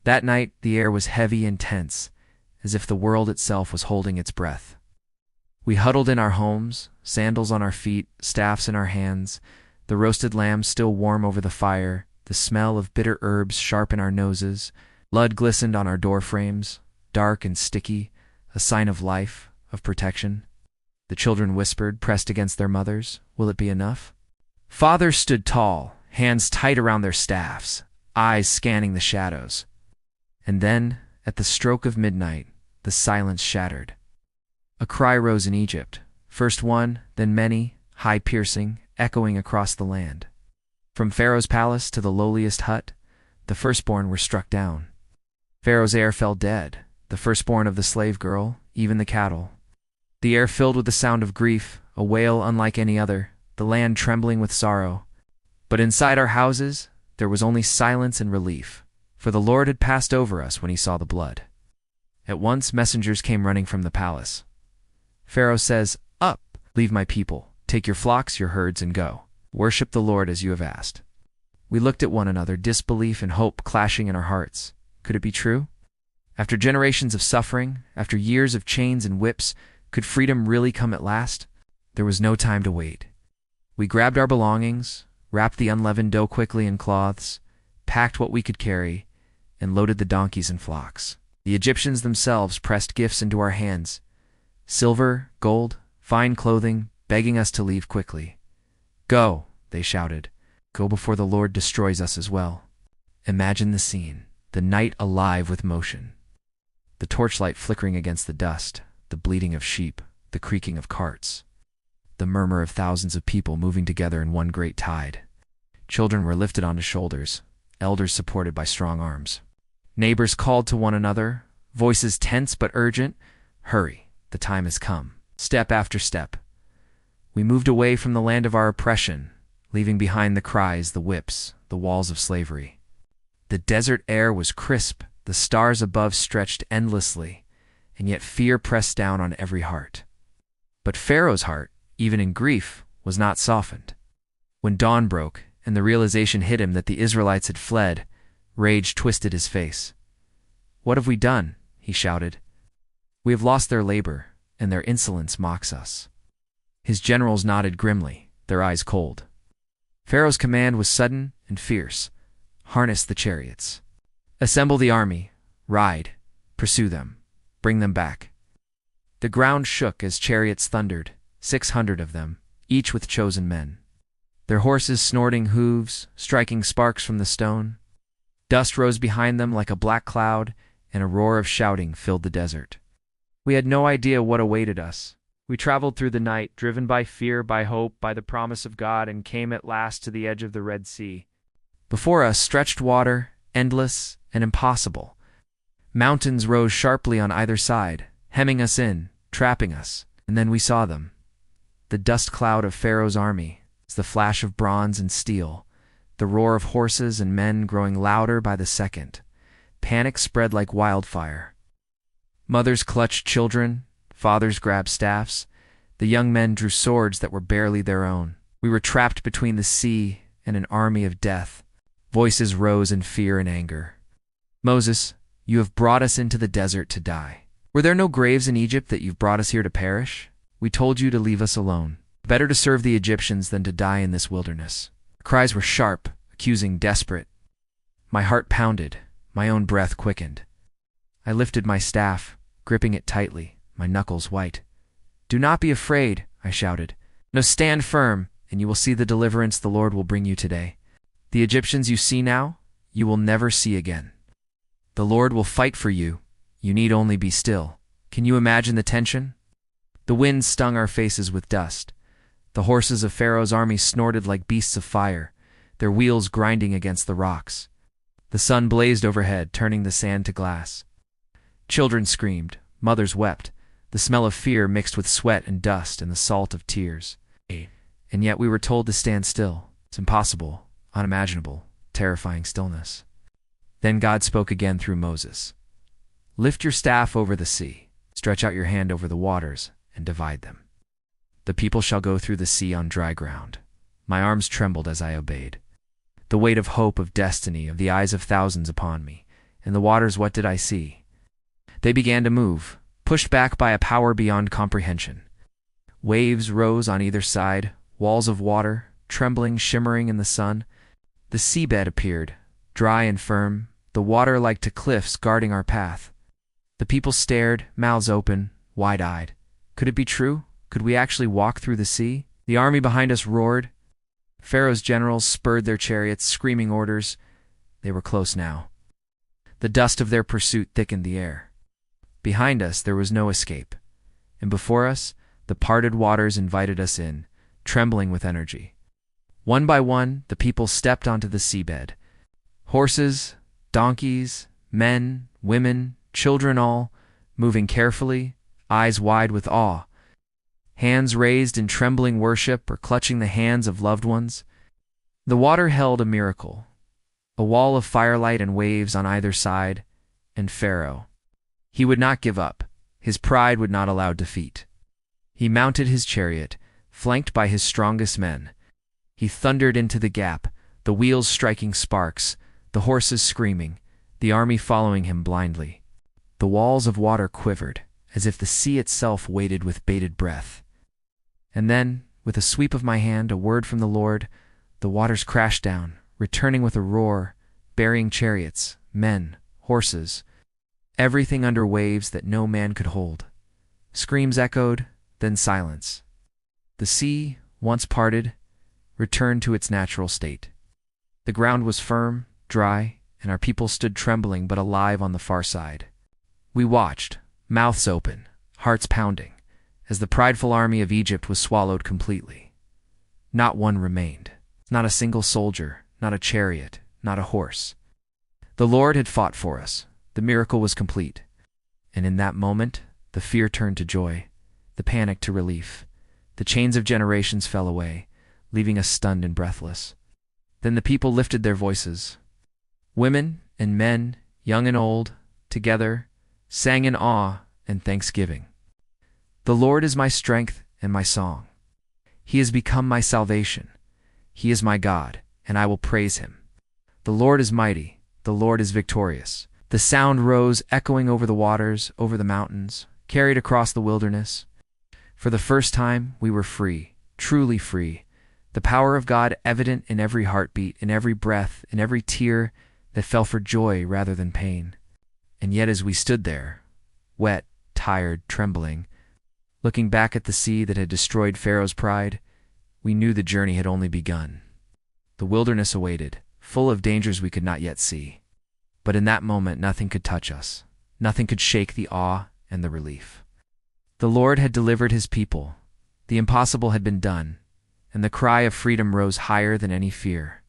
That night the air was heavy and tense, as if the world itself was holding its breath. We huddled in our homes, sandals on our feet, staffs in our hands, the roasted lamb still warm over the fire, the smell of bitter herbs sharp in our noses. Blood glistened on our door frames, dark and sticky, a sign of life, of protection. The children whispered, pressed against their mothers, "Will it be enough?" Fathers stood tall, hands tight around their staffs, eyes scanning the shadows. And then, at the stroke of midnight, the silence shattered. A cry rose in Egypt, first one, then many, high-piercing, echoing across the land. From Pharaoh's palace to the lowliest hut, the firstborn were struck down. Pharaoh's heir fell dead, the firstborn of the slave girl, even the cattle. The air filled with the sound of grief, a wail unlike any other, the land trembling with sorrow. But inside our houses, there was only silence and relief, for the Lord had passed over us when he saw the blood. At once messengers came running from the palace. Pharaoh says, "Up, leave my people, take your flocks, your herds, and go. Worship the Lord as you have asked." We looked at one another, disbelief and hope clashing in our hearts. Could it be true? After generations of suffering, after years of chains and whips, could freedom really come at last? There was no time to wait. We grabbed our belongings, wrapped the unleavened dough quickly in cloths, packed what we could carry, and loaded the donkeys and flocks. The Egyptians themselves pressed gifts into our hands, silver, gold, fine clothing, begging us to leave quickly. "Go," they shouted. "Go before the Lord destroys us as well." Imagine the scene, the night alive with motion. The torchlight flickering against the dust, the bleating of sheep, the creaking of carts, the murmur of thousands of people moving together in one great tide. Children were lifted onto shoulders, elders supported by strong arms. Neighbors called to one another, voices tense but urgent. "Hurry, the time has come." Step after step. We moved away from the land of our oppression, leaving behind the cries, the whips, the walls of slavery. The desert air was crisp, the stars above stretched endlessly, and yet fear pressed down on every heart. But Pharaoh's heart, even in grief, was not softened. When dawn broke and the realization hit him that the Israelites had fled, rage twisted his face. "What have we done?" he shouted. "We have lost their labor, and their insolence mocks us." His generals nodded grimly, their eyes cold. Pharaoh's command was sudden and fierce. "Harness the chariots. Assemble the army. Ride. Pursue them. Bring them back." The ground shook as chariots thundered, 600 of them, each with chosen men. Their horses snorting hooves, striking sparks from the stone. Dust rose behind them like a black cloud, and a roar of shouting filled the desert. We had no idea what awaited us. We traveled through the night, driven by fear, by hope, by the promise of God, and came at last to the edge of the Red Sea. Before us stretched water, endless and impossible. Mountains rose sharply on either side, hemming us in, trapping us, and then we saw them. The dust cloud of Pharaoh's army, the flash of bronze and steel, the roar of horses and men growing louder by the second. Panic spread like wildfire. Mothers clutched children, fathers grabbed staffs, the young men drew swords that were barely their own. We were trapped between the sea and an army of death. Voices rose in fear and anger. "Moses, you have brought us into the desert to die. Were there no graves in Egypt that you've brought us here to perish? We told you to leave us alone. Better to serve the Egyptians than to die in this wilderness." The cries were sharp, accusing, desperate. My heart pounded, my own breath quickened. I lifted my staff, gripping it tightly, my knuckles white. "Do not be afraid," I shouted. "No, stand firm, and you will see the deliverance the Lord will bring you today. The Egyptians you see now, you will never see again. The Lord will fight for you. You need only be still." Can you imagine the tension? The wind stung our faces with dust. The horses of Pharaoh's army snorted like beasts of fire, their wheels grinding against the rocks. The sun blazed overhead, turning the sand to glass. Children screamed, mothers wept, the smell of fear mixed with sweat and dust and the salt of tears. And yet we were told to stand still. It's impossible, unimaginable, terrifying stillness. Then God spoke again through Moses. "Lift your staff over the sea, stretch out your hand over the waters, and divide them. The people shall go through the sea on dry ground." My arms trembled as I obeyed. The weight of hope, of destiny, of the eyes of thousands upon me, In the waters, what did I see? They began to move, pushed back by a power beyond comprehension. Waves rose on either side, walls of water, trembling, shimmering in the sun. The seabed appeared, dry and firm, the water like to cliffs guarding our path. The people stared, mouths open, wide-eyed. Could it be true? Could we actually walk through the sea? The army behind us roared. Pharaoh's generals spurred their chariots, screaming orders. They were close now. The dust of their pursuit thickened the air. Behind us there was no escape, and before us the parted waters invited us in, trembling with energy. One by one, the people stepped onto the seabed. Horses, donkeys, men, women, children all, moving carefully, eyes wide with awe, hands raised in trembling worship or clutching the hands of loved ones. The water held a miracle, a wall of firelight and waves on either side, and Pharaoh. He would not give up. His pride would not allow defeat. He mounted his chariot, flanked by his strongest men. He thundered into the gap, the wheels striking sparks, the horses screaming, the army following him blindly. The walls of water quivered, as if the sea itself waited with bated breath. And then, with a sweep of my hand, a word from the Lord, the waters crashed down, returning with a roar, burying chariots, men, horses, everything under waves that no man could hold. Screams echoed, then silence. The sea, once parted, returned to its natural state. The ground was firm, dry, and our people stood trembling but alive on the far side. We watched, mouths open, hearts pounding, as the prideful army of Egypt was swallowed completely. Not one remained, not a single soldier, not a chariot, not a horse. The Lord had fought for us. The miracle was complete. And in that moment, the fear turned to joy, the panic to relief. The chains of generations fell away, leaving us stunned and breathless. Then the people lifted their voices. Women and men, young and old, together, sang in awe and thanksgiving. The Lord is my strength and my song. He has become my salvation. He is my God, and I will praise him. The Lord is mighty. The Lord is victorious. The sound rose, echoing over the waters, over the mountains, carried across the wilderness. For the first time, we were free, truly free. The power of God evident in every heartbeat, in every breath, in every tear that fell for joy rather than pain. And yet as we stood there, wet, tired, trembling, looking back at the sea that had destroyed Pharaoh's pride, we knew the journey had only begun. The wilderness awaited, full of dangers we could not yet see. But in that moment, nothing could touch us. Nothing could shake the awe and the relief. The Lord had delivered his people. The impossible had been done, and the cry of freedom rose higher than any fear.